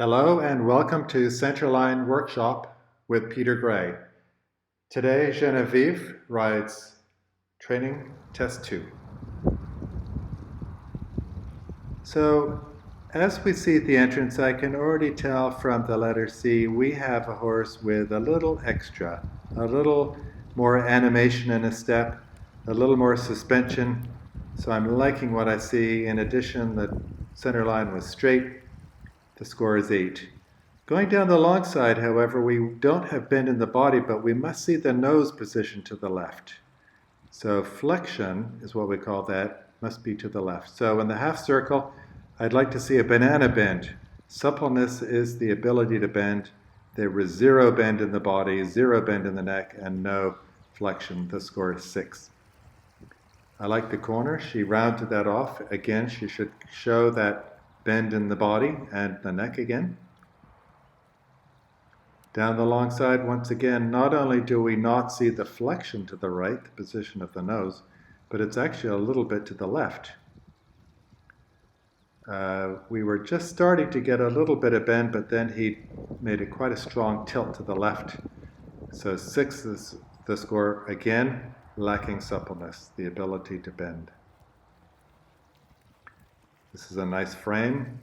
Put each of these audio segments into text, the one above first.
Hello and welcome to Centerline Workshop with Peter Gray. Today, Genevieve rides Training Test 2. So, as we see at the entrance, I can already tell from the letter C, we have a horse with a little extra, a little more animation in a step, a little more suspension. So I'm liking what I see. In addition, the center line was straight. The score is 8. Going down the long side, however, we don't have bend in the body, but we must see the nose position to the left. So flexion is what we call that, must be to the left. So in the half circle, I'd like to see a banana bend. Suppleness is the ability to bend. There was 0 bend in the body, 0 bend in the neck, and no flexion. The score is 6. I like the corner. She rounded that off. Again, she should show that bend in the body and the neck again. Down the long side, once again, not only do we not see the flexion to the right, the position of the nose, but it's actually a little bit to the left. We were just starting to get a little bit of bend, but then he made it quite a strong tilt to the left. So 6 is the score, again, lacking suppleness, the ability to bend. This is a nice frame.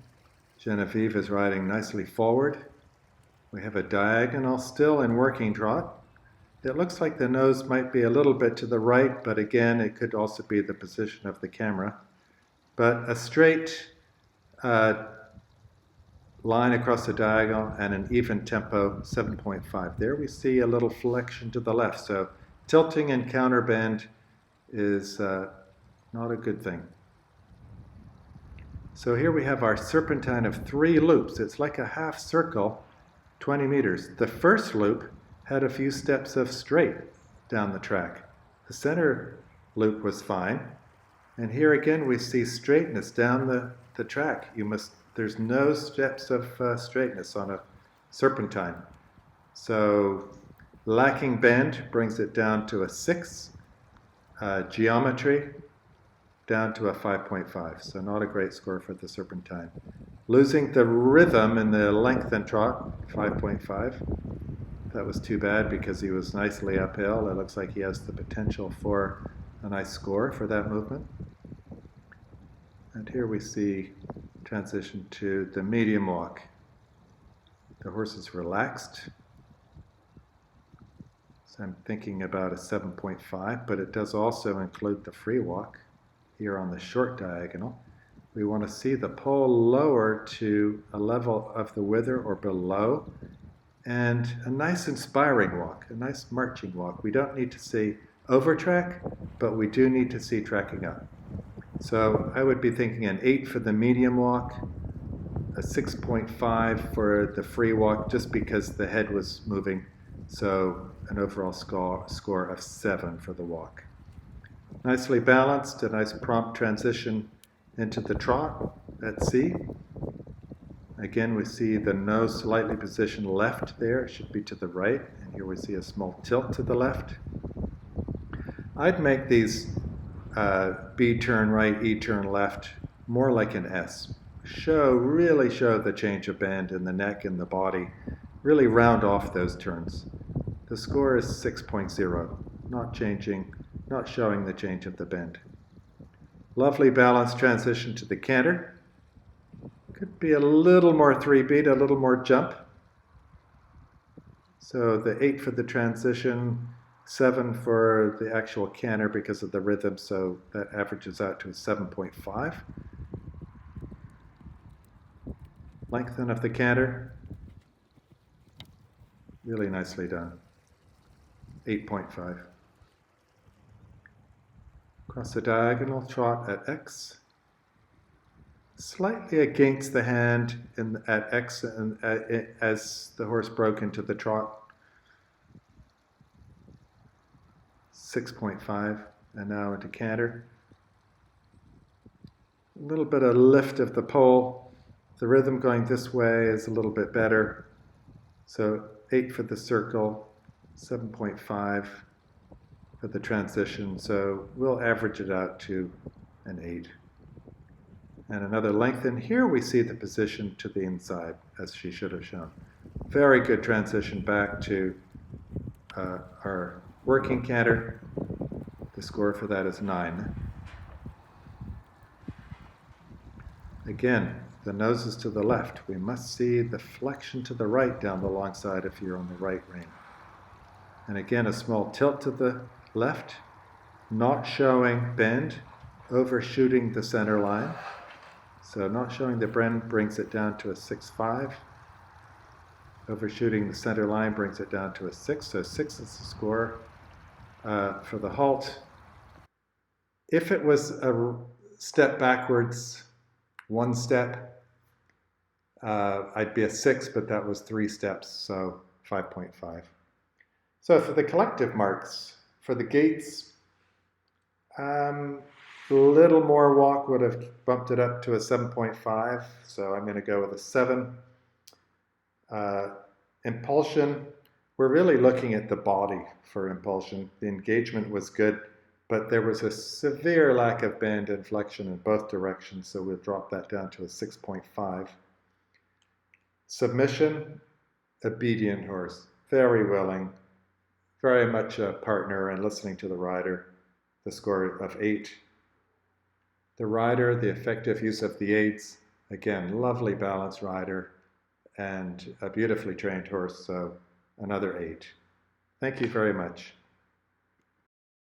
Genevieve is riding nicely forward. We have a diagonal still in working trot. It looks like the nose might be a little bit to the right, but again, it could also be the position of the camera. But a straight line across the diagonal and an even tempo, 7.5. There we see a little flexion to the left. So tilting and counter bend is not a good thing. So here we have our serpentine of 3 loops. It's like a half circle, 20 meters. The first loop had a few steps of straight down the track. The center loop was fine. And here again we see straightness down the track. There's no steps of straightness on a serpentine. So lacking bend brings it down to a 6. Geometry down to a 5.5. So not a great score for the serpentine. Losing the rhythm in the lengthen trot, 5.5. That was too bad because he was nicely uphill. It looks like he has the potential for a nice score for that movement. And here we see transition to the medium walk. The horse is relaxed. So I'm thinking about a 7.5, but it does also include the free walk here on the short diagonal. We want to see the pole lower to a level of the wither or below, and a nice inspiring walk, a nice marching walk. We don't need to see over track, but we do need to see tracking up. So I would be thinking an 8 for the medium walk, a 6.5 for the free walk, just because the head was moving. So an overall score of 7 for the walk. Nicely balanced, a nice prompt transition into the trot at C. Again, we see the nose slightly positioned left there. It should be to the right. And here we see a small tilt to the left. I'd make these B turn right, E turn left more like an S. Really show the change of bend in the neck and the body. Really round off those turns. The score is 6.0, not showing the change of the bend. Lovely balanced transition to the canter. Could be a little more 3-beat, a little more jump. So the 8 for the transition, 7 for the actual canter because of the rhythm, so that averages out to a 7.5. Lengthen of the canter. Really nicely done. 8.5. Across the diagonal, trot at X. Slightly against the hand at X and as the horse broke into the trot. 6.5, and now into canter. A little bit of lift of the pole. The rhythm going this way is a little bit better. So 8 for the circle, 7.5 for the transition. So we'll average it out to an 8. And another lengthen. Here we see the position to the inside, as she should have shown. Very good transition back to our working canter. The score for that is 9. Again, the nose is to the left. We must see the flexion to the right down the long side if you're on the right rein. And again, a small tilt to the left, not showing bend, overshooting the center line. So not showing the bend brings it down to a 6.5. Overshooting the center line brings it down to a 6. So 6 is the score for the halt. If it was a step backwards, 1 step, I'd be a 6, but that was 3 steps, so 5.5. So for the collective marks, for the gaits, a little more walk would have bumped it up to a 7.5, so I'm going to go with a 7. Impulsion, we're really looking at the body for impulsion. The engagement was good, but there was a severe lack of bend and flexion in both directions, so we'll drop that down to a 6.5. Submission, obedient horse, very willing, very much a partner and listening to the rider, the score of 8. The rider, the effective use of the aids, again, lovely balanced rider and a beautifully trained horse, so another 8. Thank you very much.